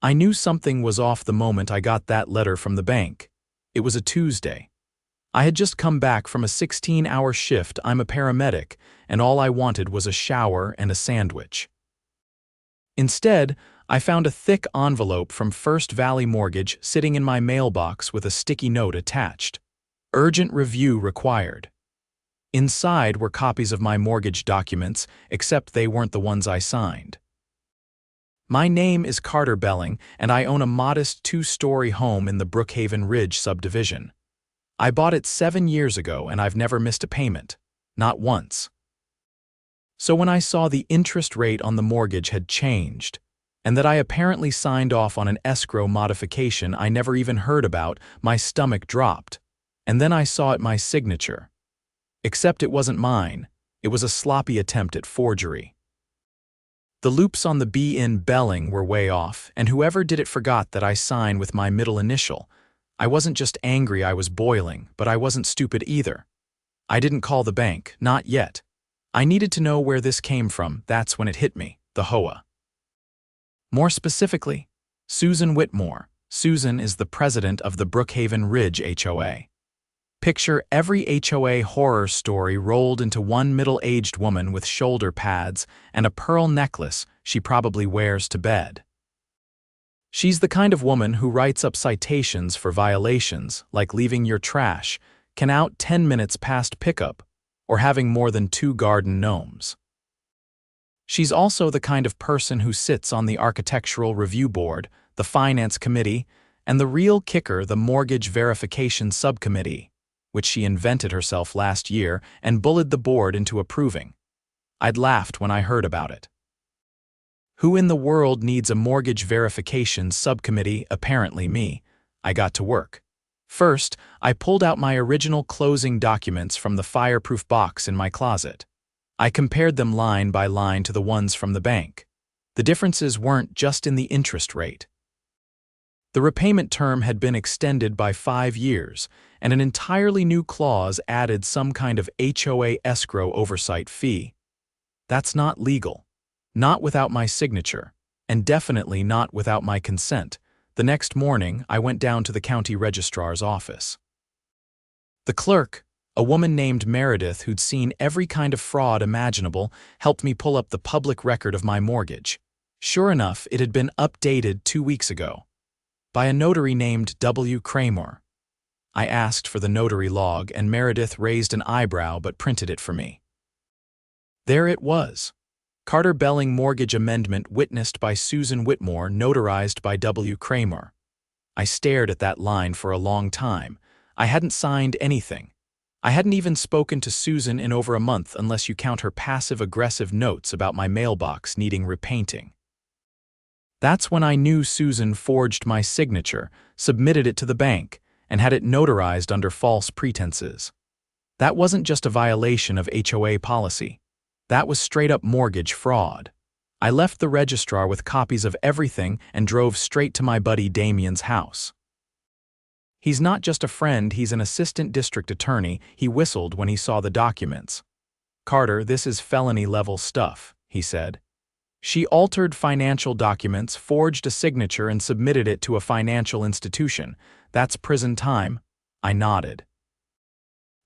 I knew something was off the moment I got that letter from the bank. It was a Tuesday. I had just come back from a 16-hour shift. I'm a paramedic, and all I wanted was a shower and a sandwich. Instead, I found a thick envelope from First Valley Mortgage sitting in my mailbox with a sticky note attached. Urgent review required. Inside were copies of my mortgage documents, except they weren't the ones I signed. My name is Carter Belling, and I own a modest 2-story home in the Brookhaven Ridge subdivision. I bought it 7 years ago, and I've never missed a payment. Not once. So when I saw the interest rate on the mortgage had changed, and that I apparently signed off on an escrow modification I never even heard about, my stomach dropped. And then I saw my signature. Except it wasn't mine. It was a sloppy attempt at forgery. The loops on the B in Belling were way off, and whoever did it forgot that I sign with my middle initial. I wasn't just angry, I was boiling, but I wasn't stupid either. I didn't call the bank, not yet. I needed to know where this came from. That's when it hit me, the HOA. More specifically, Susan Whitmore. Susan is the president of the Brookhaven Ridge HOA. Picture every HOA horror story rolled into one middle-aged woman with shoulder pads and a pearl necklace she probably wears to bed. She's the kind of woman who writes up citations for violations, like leaving your trash, can out 10 minutes past pickup, or having more than 2 garden gnomes. She's also the kind of person who sits on the Architectural Review Board, the Finance Committee, and the real kicker, the Mortgage Verification Subcommittee, which she invented herself last year and bullied the board into approving. I'd laughed when I heard about it. Who in the world needs a mortgage verification subcommittee? Apparently me. I got to work. First, I pulled out my original closing documents from the fireproof box in my closet. I compared them line by line to the ones from the bank. The differences weren't just in the interest rate. The repayment term had been extended by 5 years, and an entirely new clause added some kind of HOA escrow oversight fee. That's not legal. Not without my signature, and definitely not without my consent. The next morning, I went down to the county registrar's office. The clerk, a woman named Meredith who'd seen every kind of fraud imaginable, helped me pull up the public record of my mortgage. Sure enough, it had been updated 2 weeks ago by a notary named W. Kramer. I asked for the notary log, and Meredith raised an eyebrow but printed it for me. There it was. Carter Belling Mortgage Amendment witnessed by Susan Whitmore, notarized by W. Kramer. I stared at that line for a long time. I hadn't signed anything. I hadn't even spoken to Susan in over a month, unless you count her passive-aggressive notes about my mailbox needing repainting. That's when I knew Susan forged my signature, submitted it to the bank, and had it notarized under false pretenses. That wasn't just a violation of HOA policy. That was straight-up mortgage fraud. I left the registrar with copies of everything and drove straight to my buddy Damien's house. He's not just a friend, he's an assistant district attorney. He whistled when he saw the documents. "Carter, this is felony-level stuff," he said. "She altered financial documents, forged a signature, and submitted it to a financial institution. That's prison time." I nodded.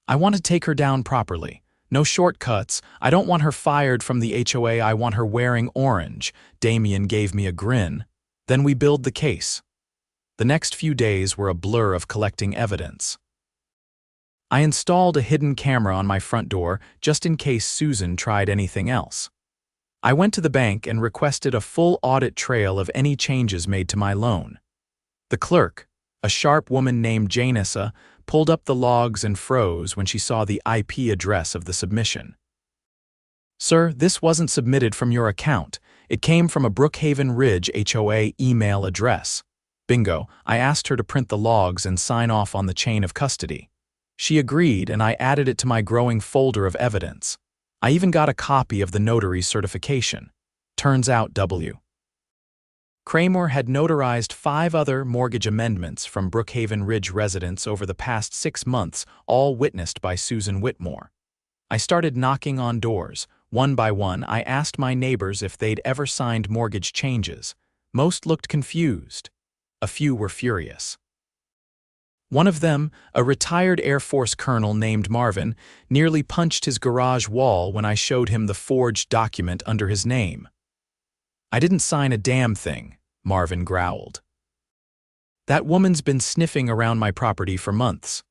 "I want to take her down properly. No shortcuts. I don't want her fired from the HOA. I want her wearing orange." Damien gave me a grin. "Then we build the case." The next few days were a blur of collecting evidence. I installed a hidden camera on my front door just in case Susan tried anything else. I went to the bank and requested a full audit trail of any changes made to my loan. The clerk, a sharp woman named Janessa, pulled up the logs and froze when she saw the IP address of the submission. "Sir, this wasn't submitted from your account. It came from a Brookhaven Ridge HOA email address." Bingo, I asked her to print the logs and sign off on the chain of custody. She agreed, and I added it to my growing folder of evidence. I even got a copy of the notary's certification. Turns out W. Kramer had notarized 5 other mortgage amendments from Brookhaven Ridge residents over the past 6 months, all witnessed by Susan Whitmore. I started knocking on doors. One by one, I asked my neighbors if they'd ever signed mortgage changes. Most looked confused. A few were furious. One of them, a retired Air Force colonel named Marvin, nearly punched his garage wall when I showed him the forged document under his name. "I didn't sign a damn thing," Marvin growled. "That woman's been sniffing around my property for months."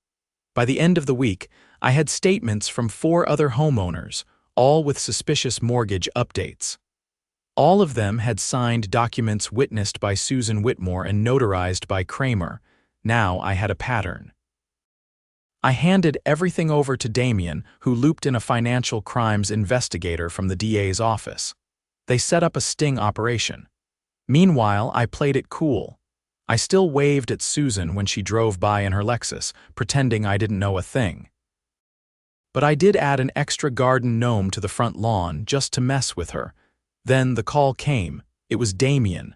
By the end of the week, I had statements from 4 other homeowners, all with suspicious mortgage updates. All of them had signed documents witnessed by Susan Whitmore and notarized by Kramer. Now I had a pattern. I handed everything over to Damien, who looped in a financial crimes investigator from the DA's office. They set up a sting operation. Meanwhile, I played it cool. I still waved at Susan when she drove by in her Lexus, pretending I didn't know a thing. But I did add an extra garden gnome to the front lawn just to mess with her. Then the call came. It was Damien.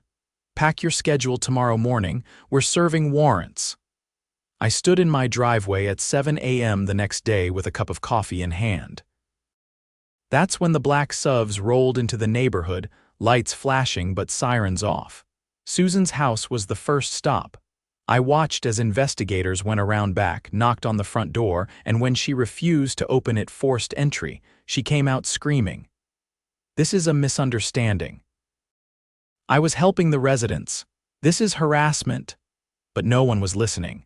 "Pack your schedule tomorrow morning. We're serving warrants." I stood in my driveway at 7 a.m. the next day with a cup of coffee in hand. That's when the black SUVs rolled into the neighborhood, lights flashing but sirens off. Susan's house was the first stop. I watched as investigators went around back, knocked on the front door, and when she refused to open it, forced entry. She came out screaming. "This is a misunderstanding. I was helping the residents. This is harassment." But no one was listening.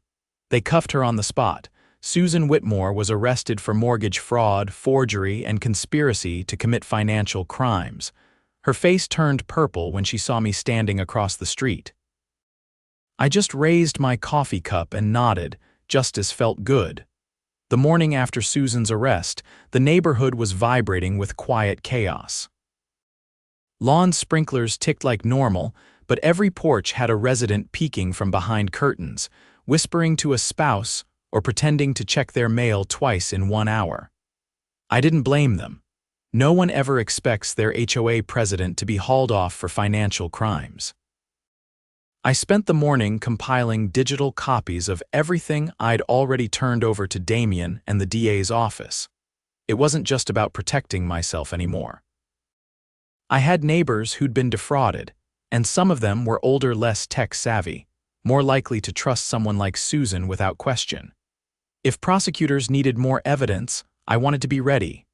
They cuffed her on the spot. Susan Whitmore was arrested for mortgage fraud, forgery, and conspiracy to commit financial crimes. Her face turned purple when she saw me standing across the street. I just raised my coffee cup and nodded. Justice felt good. The morning after Susan's arrest, the neighborhood was vibrating with quiet chaos. Lawn sprinklers ticked like normal, but every porch had a resident peeking from behind curtains, whispering to a spouse or pretending to check their mail twice in 1 hour. I didn't blame them. No one ever expects their HOA president to be hauled off for financial crimes. I spent the morning compiling digital copies of everything I'd already turned over to Damien and the DA's office. It wasn't just about protecting myself anymore. I had neighbors who'd been defrauded, and some of them were older, less tech-savvy, more likely to trust someone like Susan without question. If prosecutors needed more evidence, I wanted to be ready.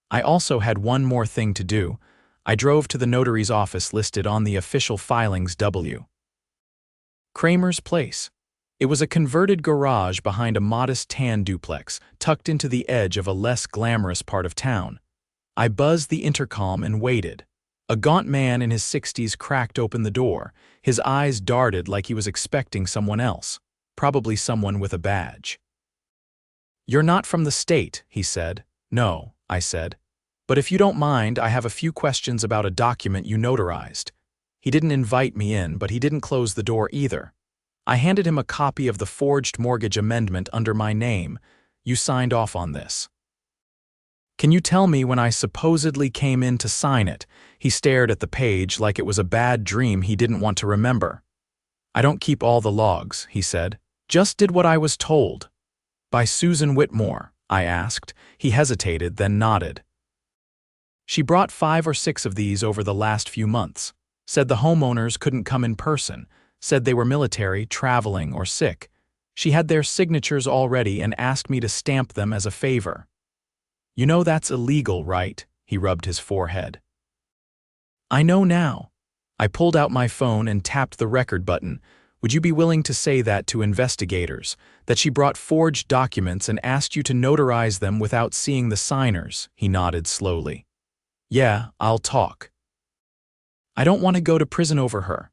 I also had one more thing to do. I drove to the notary's office listed on the official filings W. Kramer's place. It was a converted garage behind a modest tan duplex, tucked into the edge of a less glamorous part of town. I buzzed the intercom and waited. A gaunt man in his 60s cracked open the door. His eyes darted like he was expecting someone else, probably someone with a badge. "You're not from the state," he said. "No," I said. "But if you don't mind, I have a few questions about a document you notarized." He didn't invite me in, but he didn't close the door either. I handed him a copy of the forged mortgage amendment under my name. "You signed off on this. Can you tell me when I supposedly came in to sign it?" He stared at the page like it was a bad dream he didn't want to remember. "I don't keep all the logs," he said. "Just did what I was told." "By Susan Whitmore?" I asked. He hesitated, then nodded. "She brought 5 or 6 of these over the last few months. Said the homeowners couldn't come in person. Said they were military, traveling, or sick. She had their signatures already and asked me to stamp them as a favor." "You know that's illegal, right?" He rubbed his forehead. "I know now." I pulled out my phone and tapped the record button. "Would you be willing to say that to investigators, that she brought forged documents and asked you to notarize them without seeing the signers?" He nodded slowly. "Yeah, I'll talk." "I don't want to go to prison over her."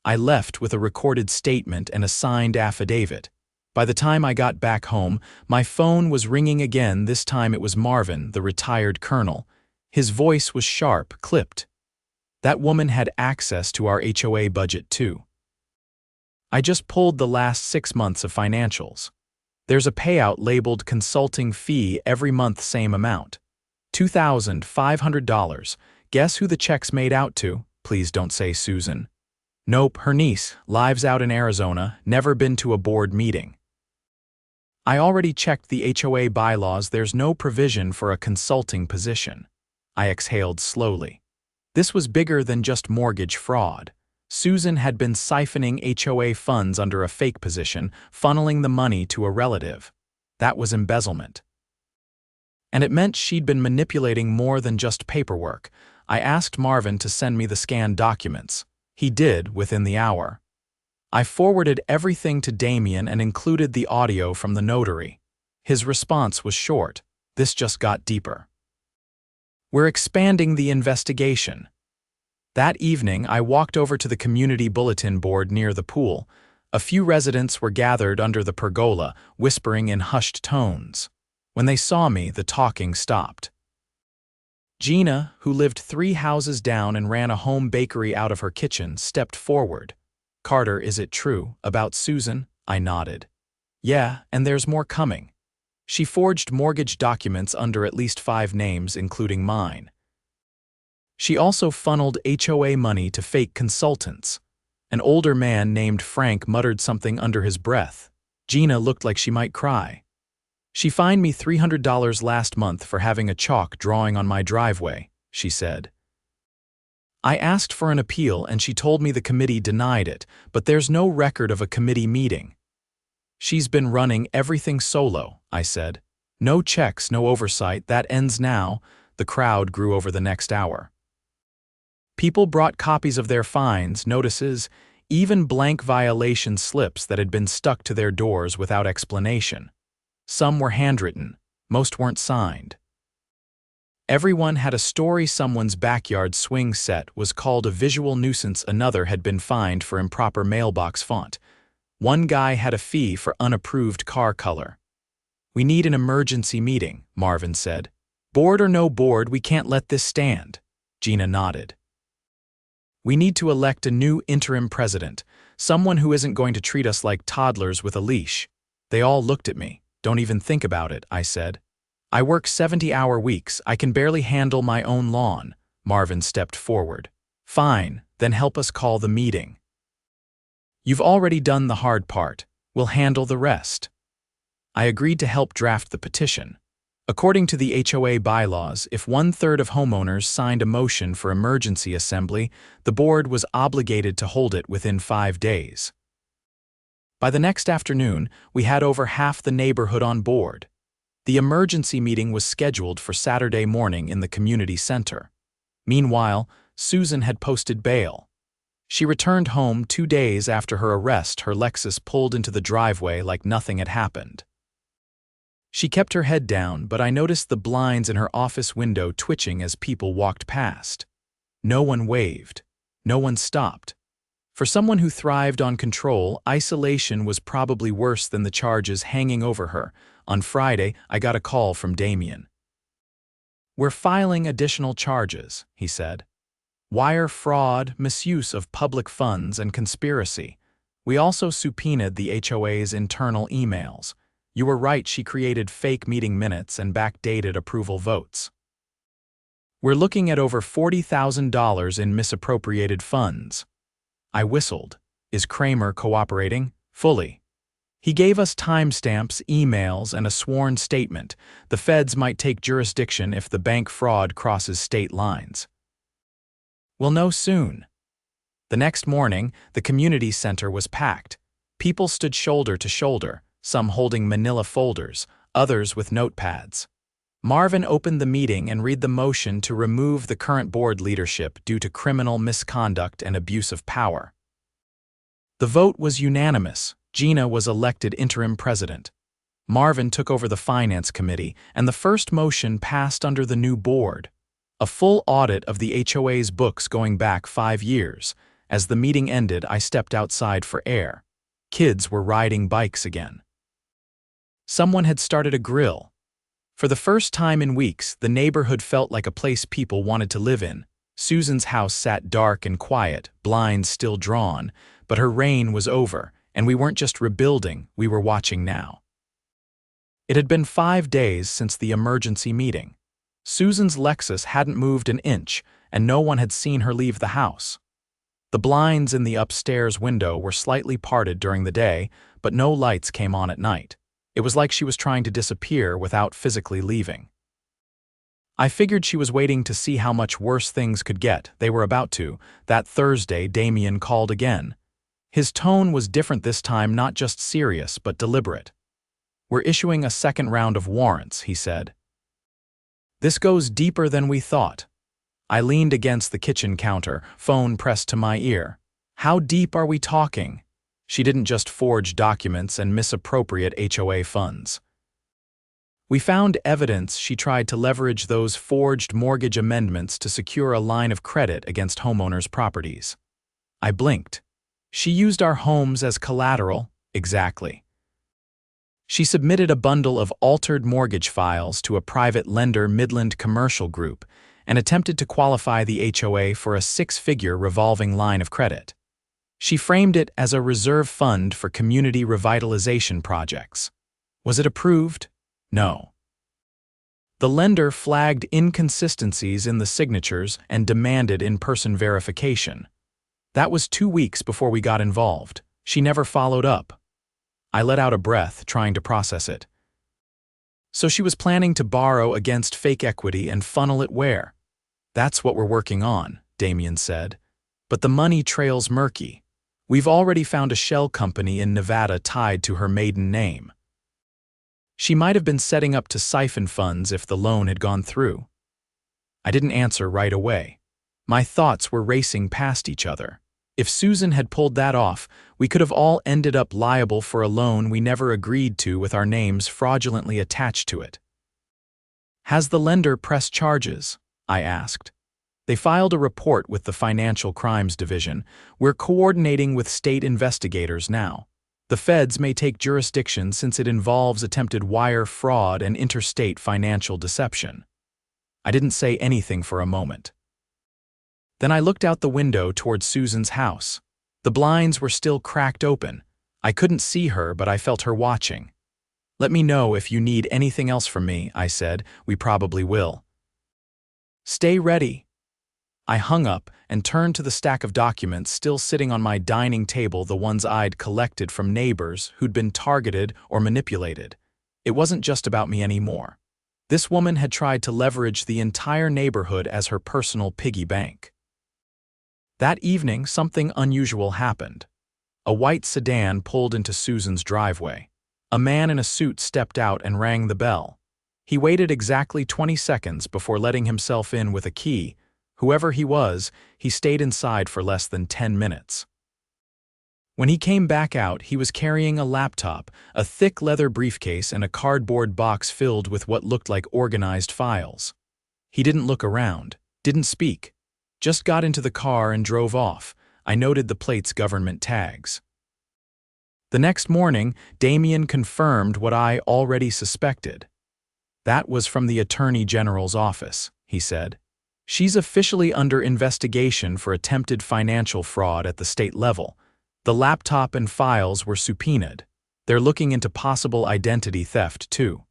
I left with a recorded statement and a signed affidavit. By the time I got back home, my phone was ringing again. This time it was Marvin, the retired colonel. His voice was sharp, clipped. That woman had access to our HOA budget too. "I just pulled the last 6 months of financials. There's a payout labeled consulting fee every month, same amount. $2,500. Guess who the check's made out to?" "Please don't say Susan." "Nope, her niece, lives out in Arizona, never been to a board meeting." "I already checked the HOA bylaws. There's no provision for a consulting position." I exhaled slowly. This was bigger than just mortgage fraud. Susan had been siphoning HOA funds under a fake position, funneling the money to a relative. That was embezzlement. And it meant she'd been manipulating more than just paperwork. I asked Marvin to send me the scanned documents. He did within the hour. I forwarded everything to Damien and included the audio from the notary. His response was short. This just got deeper. We're expanding the investigation. That evening, I walked over to the community bulletin board near the pool. A few residents were gathered under the pergola, whispering in hushed tones. When they saw me, the talking stopped. Gina, who lived 3 houses down and ran a home bakery out of her kitchen, stepped forward. "Carter, is it true? About Susan?" I nodded. "Yeah, and there's more coming. She forged mortgage documents under at least 5 names, including mine. She also funneled HOA money to fake consultants." An older man named Frank muttered something under his breath. Gina looked like she might cry. "She fined me $300 last month for having a chalk drawing on my driveway," she said. I asked for an appeal and she told me the committee denied it, but there's no record of a committee meeting. "She's been running everything solo," I said. "No checks, no oversight, that ends now." The crowd grew over the next hour. People brought copies of their fines, notices, even blank violation slips that had been stuck to their doors without explanation. Some were handwritten, most weren't signed. Everyone had a story. Someone's backyard swing set was called a visual nuisance. Another had been fined for improper mailbox font. One guy had a fee for unapproved car color. "We need an emergency meeting," Marvin said. "Board or no board, we can't let this stand." Gina nodded. "We need to elect a new interim president, someone who isn't going to treat us like toddlers with a leash." They all looked at me. "Don't even think about it," I said. "I work 70-hour weeks. I can barely handle my own lawn." Marvin stepped forward. "Fine, then help us call the meeting. You've already done the hard part. We'll handle the rest." I agreed to help draft the petition. According to the HOA bylaws, if 1/3 of homeowners signed a motion for emergency assembly, the board was obligated to hold it within 5 days. By the next afternoon, we had over half the neighborhood on board. The emergency meeting was scheduled for Saturday morning in the community center. Meanwhile, Susan had posted bail. She returned home 2 days after her arrest. Her Lexus pulled into the driveway like nothing had happened. She kept her head down, but I noticed the blinds in her office window twitching as people walked past. No one waved. No one stopped. For someone who thrived on control, isolation was probably worse than the charges hanging over her. On Friday, I got a call from Damien. "We're filing additional charges," he said. "Wire fraud, misuse of public funds, and conspiracy. We also subpoenaed the HOA's internal emails. You were right, she created fake meeting minutes and backdated approval votes. We're looking at over $40,000 in misappropriated funds." I whistled. "Is Kramer cooperating?" "Fully. He gave us timestamps, emails, and a sworn statement. The feds might take jurisdiction if the bank fraud crosses state lines." "We'll know soon." The next morning, the community center was packed. People stood shoulder to shoulder, some holding manila folders, others with notepads. Marvin opened the meeting and read the motion to remove the current board leadership due to criminal misconduct and abuse of power. The vote was unanimous. Gina was elected interim president. Marvin took over the finance committee, and the first motion passed under the new board. A full audit of the HOA's books going back 5 years. As the meeting ended, I stepped outside for air. Kids were riding bikes again. Someone had started a grill. For the first time in weeks, the neighborhood felt like a place people wanted to live in. Susan's house sat dark and quiet, blinds still drawn, but her reign was over, and we weren't just rebuilding, we were watching now. It had been 5 days since the emergency meeting. Susan's Lexus hadn't moved an inch, and no one had seen her leave the house. The blinds in the upstairs window were slightly parted during the day, but no lights came on at night. It was like she was trying to disappear without physically leaving. I figured she was waiting to see how much worse things could get. They were about to. That Thursday, Damien called again. His tone was different this time, not just serious, but deliberate. "We're issuing a second round of warrants," he said. "This goes deeper than we thought." I leaned against the kitchen counter, phone pressed to my ear. "How deep are we talking?" She didn't just forge documents and misappropriate HOA funds. We found evidence she tried to leverage those forged mortgage amendments to secure a line of credit against homeowners' properties. I blinked. She used our homes as collateral? Exactly. She submitted a bundle of altered mortgage files to a private lender, Midland Commercial Group, and attempted to qualify the HOA for a six-figure revolving line of credit. She framed it as a reserve fund for community revitalization projects. Was it approved? No. The lender flagged inconsistencies in the signatures and demanded in-person verification. That was 2 weeks before we got involved. She never followed up. I let out a breath, trying to process it. So she was planning to borrow against fake equity and funnel it where? "That's what we're working on," Damien said. "But the money trail's murky. We've already found a shell company in Nevada tied to her maiden name. She might have been setting up to siphon funds if the loan had gone through." I didn't answer right away. My thoughts were racing past each other. If Susan had pulled that off, we could have all ended up liable for a loan we never agreed to with our names fraudulently attached to it. "Has the lender pressed charges?" I asked. "They filed a report with the Financial Crimes Division. We're coordinating with state investigators now. The feds may take jurisdiction since it involves attempted wire fraud and interstate financial deception." I didn't say anything for a moment. Then I looked out the window towards Susan's house. The blinds were still cracked open. I couldn't see her, but I felt her watching. "Let me know if you need anything else from me," I said. "We probably will." "Stay ready." I hung up and turned to the stack of documents still sitting on my dining table, the ones I'd collected from neighbors who'd been targeted or manipulated. It wasn't just about me anymore. This woman had tried to leverage the entire neighborhood as her personal piggy bank. That evening, something unusual happened. A white sedan pulled into Susan's driveway. A man in a suit stepped out and rang the bell. He waited exactly 20 seconds before letting himself in with a key. Whoever he was, he stayed inside for less than 10 minutes. When he came back out, he was carrying a laptop, a thick leather briefcase, and a cardboard box filled with what looked like organized files. He didn't look around, didn't speak, just got into the car and drove off. I noted the plate's government tags. The next morning, Damien confirmed what I already suspected. "That was from the Attorney General's office," he said. "She's officially under investigation for attempted financial fraud at the state level. The laptop and files were subpoenaed. They're looking into possible identity theft, too."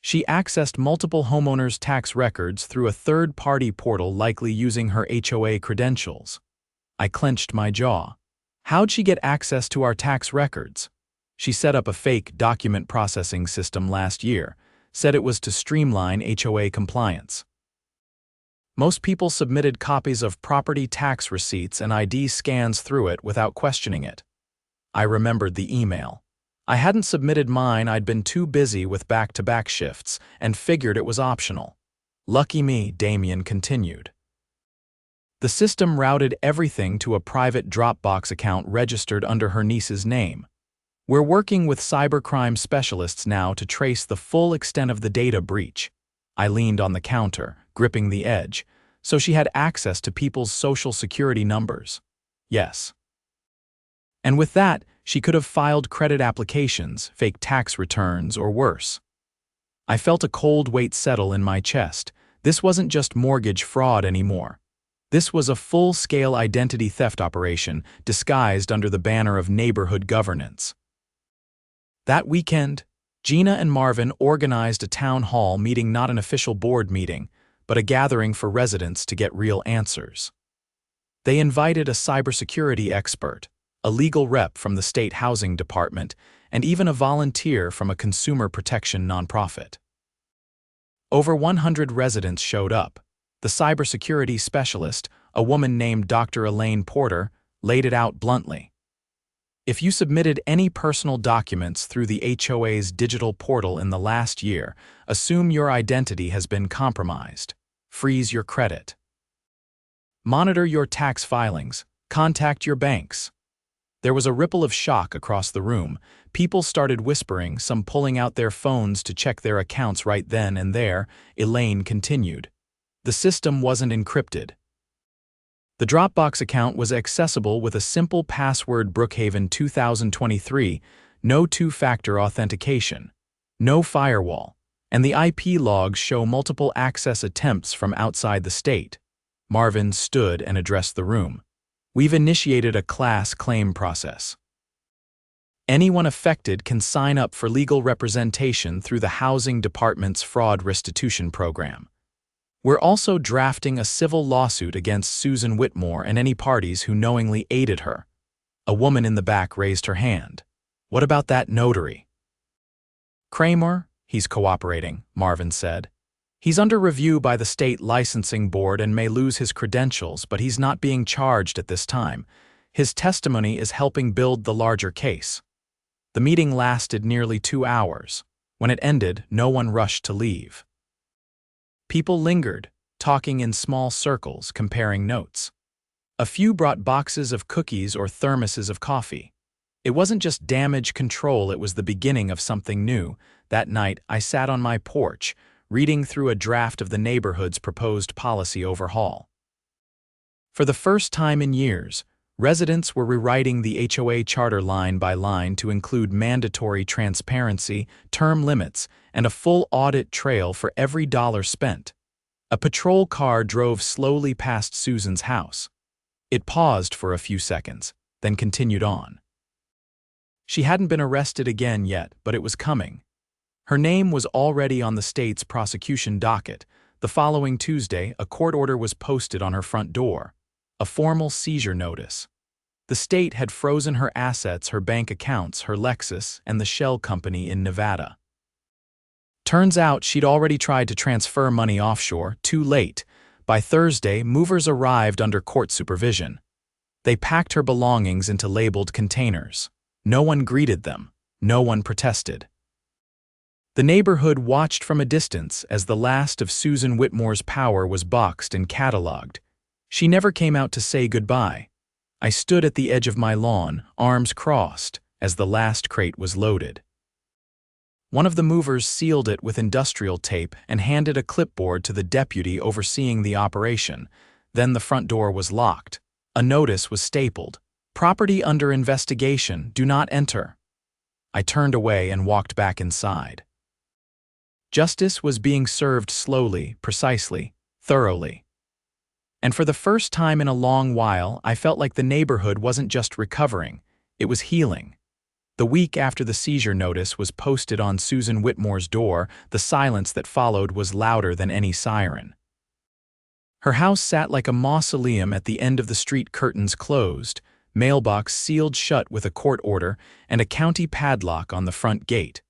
She accessed multiple homeowners' tax records through a third-party portal, likely using her HOA credentials. I clenched my jaw. How'd she get access to our tax records? She set up a fake document processing system last year, said it was to streamline HOA compliance. Most people submitted copies of property tax receipts and ID scans through it without questioning it. I remembered the email. I hadn't submitted mine. I'd been too busy with back-to-back shifts and figured it was optional. "Lucky me," Damien continued. "The system routed everything to a private Dropbox account registered under her niece's name. We're working with cybercrime specialists now to trace the full extent of the data breach." I leaned on the counter, gripping the edge. "So she had access to people's social security numbers?" "Yes." "And with that, she could have filed credit applications, fake tax returns, or worse." I felt a cold weight settle in my chest. This wasn't just mortgage fraud anymore. This was a full-scale identity theft operation disguised under the banner of neighborhood governance. That weekend, Gina and Marvin organized a town hall meeting, not an official board meeting, but a gathering for residents to get real answers. They invited a cybersecurity expert, a legal rep from the state housing department, and even a volunteer from a consumer protection nonprofit. Over 100 residents showed up. The cybersecurity specialist, a woman named Dr. Elaine Porter, laid it out bluntly. If you submitted any personal documents through the HOA's digital portal in the last year, assume your identity has been compromised. Freeze your credit. Monitor your tax filings. Contact your banks. There was a ripple of shock across the room. People started whispering, some pulling out their phones to check their accounts right then and there. Elaine continued. The system wasn't encrypted. The Dropbox account was accessible with a simple password: Brookhaven 2023, no two-factor authentication, no firewall, and the IP logs show multiple access attempts from outside the state. Marvin stood and addressed the room. We've initiated a class claim process. Anyone affected can sign up for legal representation through the Housing Department's fraud restitution program. We're also drafting a civil lawsuit against Susan Whitmore and any parties who knowingly aided her. A woman in the back raised her hand. What about that notary? Kramer, he's cooperating, Marvin said. He's under review by the state licensing board and may lose his credentials, but he's not being charged at this time. His testimony is helping build the larger case. The meeting lasted nearly 2 hours. When it ended, no one rushed to leave. People lingered, talking in small circles, comparing notes. A few brought boxes of cookies or thermoses of coffee. It wasn't just damage control, it was the beginning of something new. That night, I sat on my porch, reading through a draft of the neighborhood's proposed policy overhaul. For the first time in years, residents were rewriting the HOA charter line by line to include mandatory transparency, term limits, and a full audit trail for every dollar spent. A patrol car drove slowly past Susan's house. It paused for a few seconds, then continued on. She hadn't been arrested again yet, but it was coming. Her name was already on the state's prosecution docket. The following Tuesday, a court order was posted on her front door. A formal seizure notice. The state had frozen her assets, her bank accounts, her Lexus, and the shell company in Nevada. Turns out she'd already tried to transfer money offshore, too late. By Thursday, movers arrived under court supervision. They packed her belongings into labeled containers. No one greeted them. No one protested. The neighborhood watched from a distance as the last of Susan Whitmore's power was boxed and cataloged. She never came out to say goodbye. I stood at the edge of my lawn, arms crossed, as the last crate was loaded. One of the movers sealed it with industrial tape and handed a clipboard to the deputy overseeing the operation. Then the front door was locked. A notice was stapled. Property under investigation, do not enter. I turned away and walked back inside. Justice was being served slowly, precisely, thoroughly. And for the first time in a long while, I felt like the neighborhood wasn't just recovering, it was healing. The week after the seizure notice was posted on Susan Whitmore's door, the silence that followed was louder than any siren. Her house sat like a mausoleum at the end of the street, curtains closed, mailbox sealed shut with a court order, and a county padlock on the front gate.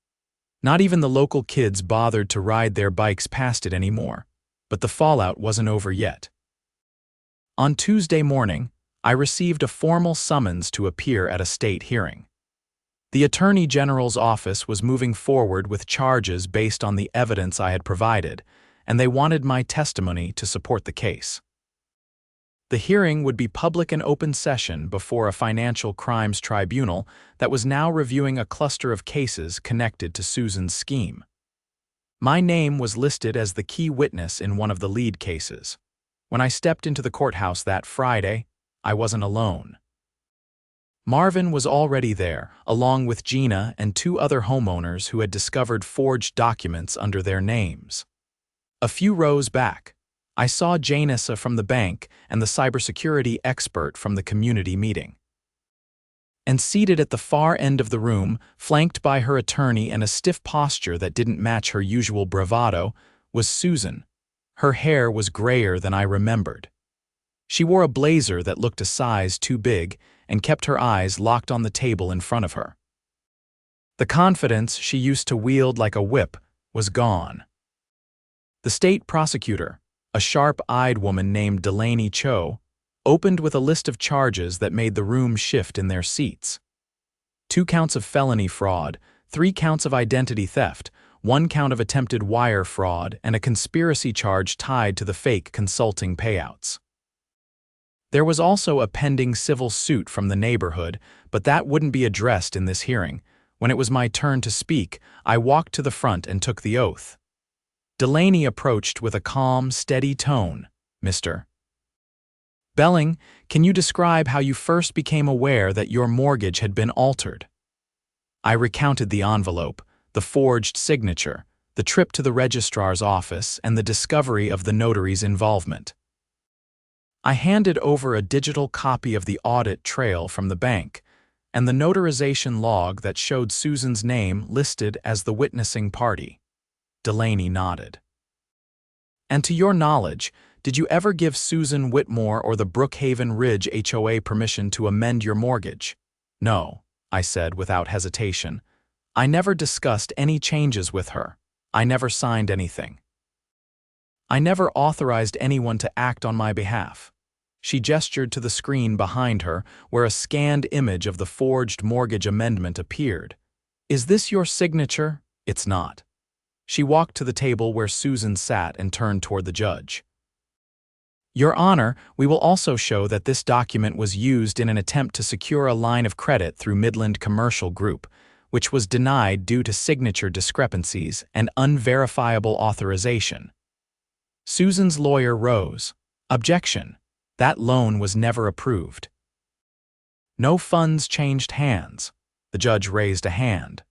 Not even the local kids bothered to ride their bikes past it anymore. But the fallout wasn't over yet. On Tuesday morning, I received a formal summons to appear at a state hearing. The Attorney General's office was moving forward with charges based on the evidence I had provided, and they wanted my testimony to support the case. The hearing would be public and open session before a financial crimes tribunal that was now reviewing a cluster of cases connected to Susan's scheme. My name was listed as the key witness in one of the lead cases. When I stepped into the courthouse that Friday, I wasn't alone. Marvin was already there, along with Gina and 2 other homeowners who had discovered forged documents under their names. A few rows back, I saw Janessa from the bank and the cybersecurity expert from the community meeting. And seated at the far end of the room, flanked by her attorney and a stiff posture that didn't match her usual bravado, was Susan. Her hair was grayer than I remembered. She wore a blazer that looked a size too big and kept her eyes locked on the table in front of her. The confidence she used to wield like a whip was gone. The state prosecutor, a sharp-eyed woman named Delaney Cho, opened with a list of charges that made the room shift in their seats. 2 counts of felony fraud, 3 counts of identity theft, 1 count of attempted wire fraud, and a conspiracy charge tied to the fake consulting payouts. There was also a pending civil suit from the neighborhood, but that wouldn't be addressed in this hearing. When it was my turn to speak, I walked to the front and took the oath. Delaney approached with a calm, steady tone. "Mr. Belling, can you describe how you first became aware that your mortgage had been altered?" I recounted the envelope, the forged signature, the trip to the registrar's office, and the discovery of the notary's involvement. I handed over a digital copy of the audit trail from the bank and the notarization log that showed Susan's name listed as the witnessing party. Delaney nodded. "And to your knowledge, did you ever give Susan Whitmore or the Brookhaven Ridge HOA permission to amend your mortgage?" "No," I said without hesitation. "I never discussed any changes with her. I never signed anything. I never authorized anyone to act on my behalf." She gestured to the screen behind her, where a scanned image of the forged mortgage amendment appeared. "Is this your signature?" "It's not." She walked to the table where Susan sat and turned toward the judge. "Your Honor, we will also show that this document was used in an attempt to secure a line of credit through Midland Commercial Group, which was denied due to signature discrepancies and unverifiable authorization." Susan's lawyer rose. "Objection. That loan was never approved." "No funds changed hands." The judge raised a hand.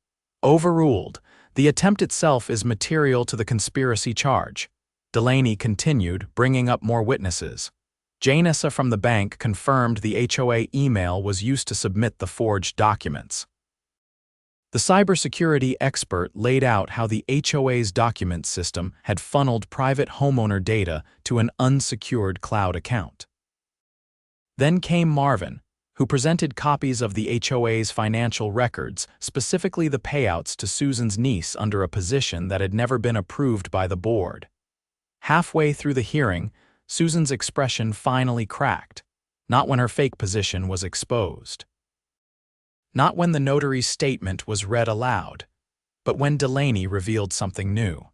"Overruled. The attempt itself is material to the conspiracy charge." Delaney continued, bringing up more witnesses. Janessa from the bank confirmed the HOA email was used to submit the forged documents. The cybersecurity expert laid out how the HOA's document system had funneled private homeowner data to an unsecured cloud account. Then came Marvin, who presented copies of the HOA's financial records, specifically the payouts to Susan's niece under a position that had never been approved by the board. Halfway through the hearing, Susan's expression finally cracked, not when her fake position was exposed. Not when the notary's statement was read aloud, but when Delaney revealed something new.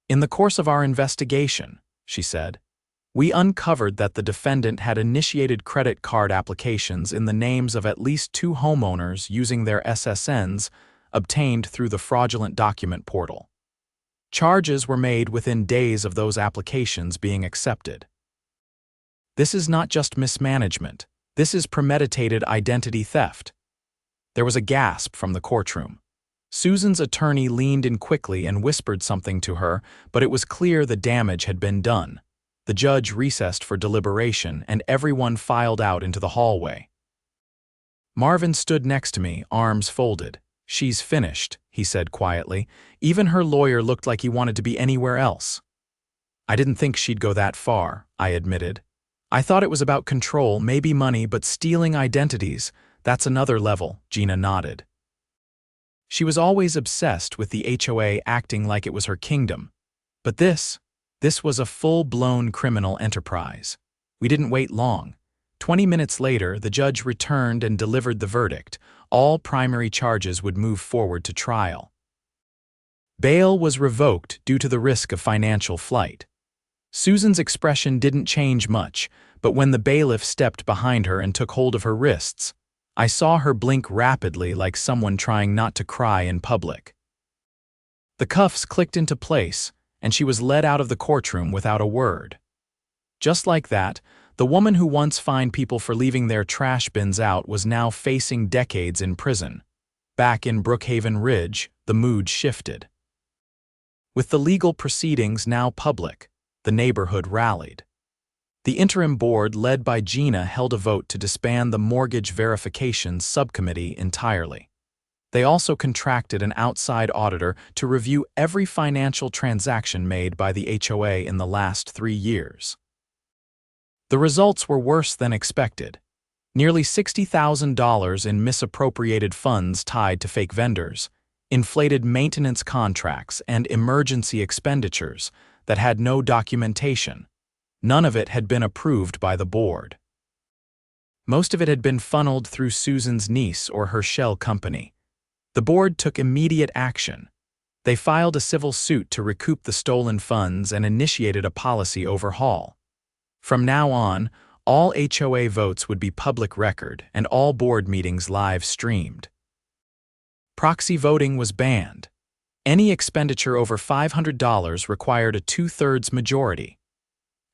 "In the course of our investigation," she said, "we uncovered that the defendant had initiated credit card applications in the names of at least 2 homeowners using their SSNs obtained through the fraudulent document portal. Charges were made within days of those applications being accepted. This is not just mismanagement. This is premeditated identity theft." There was a gasp from the courtroom. Susan's attorney leaned in quickly and whispered something to her, but it was clear the damage had been done. The judge recessed for deliberation, and everyone filed out into the hallway. Marvin stood next to me, arms folded. "She's finished," he said quietly. Even her lawyer looked like he wanted to be anywhere else. "I didn't think she'd go that far," I admitted. "I thought it was about control, maybe money, but stealing identities, that's another level," Gina nodded. She was always obsessed with the HOA acting like it was her kingdom. But this was a full-blown criminal enterprise. We didn't wait long. 20 minutes later, the judge returned and delivered the verdict. All primary charges would move forward to trial. Bail was revoked due to the risk of financial flight. Susan's expression didn't change much, but when the bailiff stepped behind her and took hold of her wrists, I saw her blink rapidly like someone trying not to cry in public. The cuffs clicked into place, and she was led out of the courtroom without a word. Just like that, the woman who once fined people for leaving their trash bins out was now facing decades in prison. Back in Brookhaven Ridge, the mood shifted. With the legal proceedings now public, the neighborhood rallied. The interim board, led by Gina, held a vote to disband the Mortgage Verifications Subcommittee entirely. They also contracted an outside auditor to review every financial transaction made by the HOA in the last 3 years. The results were worse than expected. Nearly $60,000 in misappropriated funds tied to fake vendors, inflated maintenance contracts, and emergency expenditures that had no documentation. None of it had been approved by the board. Most of it had been funneled through Susan's niece or her shell company. The board took immediate action. They filed a civil suit to recoup the stolen funds and initiated a policy overhaul. From now on, all HOA votes would be public record and all board meetings live streamed. Proxy voting was banned. Any expenditure over $500 required a 2/3 majority.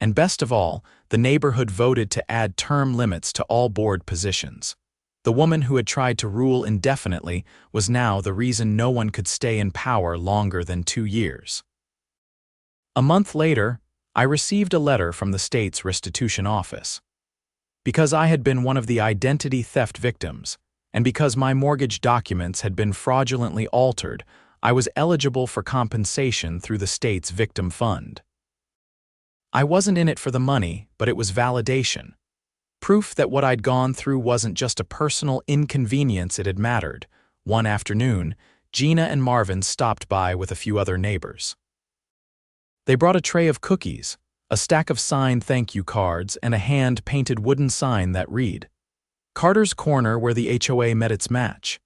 And best of all, the neighborhood voted to add term limits to all board positions. The woman who had tried to rule indefinitely was now the reason no one could stay in power longer than 2 years. A month later, I received a letter from the state's restitution office. Because I had been one of the identity theft victims, and because my mortgage documents had been fraudulently altered, I was eligible for compensation through the state's victim fund. I wasn't in it for the money, but it was validation. Proof that what I'd gone through wasn't just a personal inconvenience, it had mattered. One afternoon, Gina and Marvin stopped by with a few other neighbors. They brought a tray of cookies, a stack of signed thank you cards, and a hand-painted wooden sign that read, "Carter's Corner where the HOA met its match."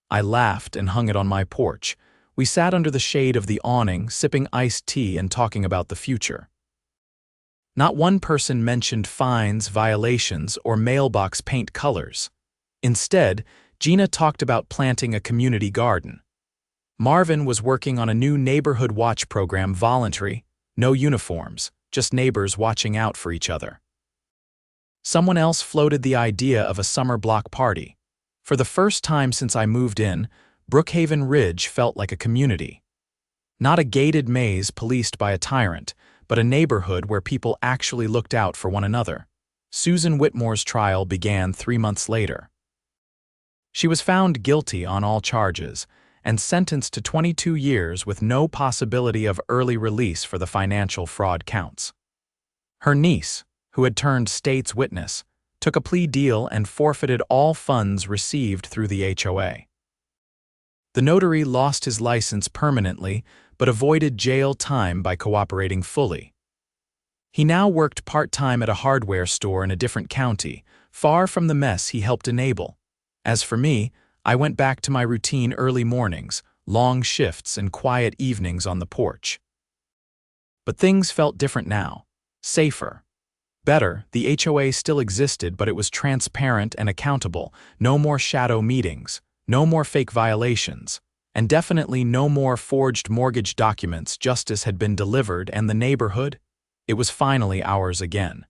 I laughed and hung it on my porch. We sat under the shade of the awning, sipping iced tea and talking about the future. Not one person mentioned fines, violations, or mailbox paint colors. Instead, Gina talked about planting a community garden. Marvin was working on a new neighborhood watch program, voluntary, no uniforms, just neighbors watching out for each other. Someone else floated the idea of a summer block party. For the first time since I moved in, Brookhaven Ridge felt like a community. Not a gated maze policed by a tyrant, but a neighborhood where people actually looked out for one another. Susan Whitmore's trial began 3 months later. She was found guilty on all charges and sentenced to 22 years with no possibility of early release for the financial fraud counts. Her niece, who had turned state's witness, took a plea deal and forfeited all funds received through the HOA. The notary lost his license permanently but avoided jail time by cooperating fully. He now worked part-time at a hardware store in a different county, far from the mess he helped enable. As for me, I went back to my routine: early mornings, long shifts, and quiet evenings on the porch. But things felt different now. Safer. Better, the HOA still existed, but it was transparent and accountable. No more shadow meetings, no more fake violations, and definitely no more forged mortgage documents. Justice had been delivered, and the neighborhood? It was finally ours again.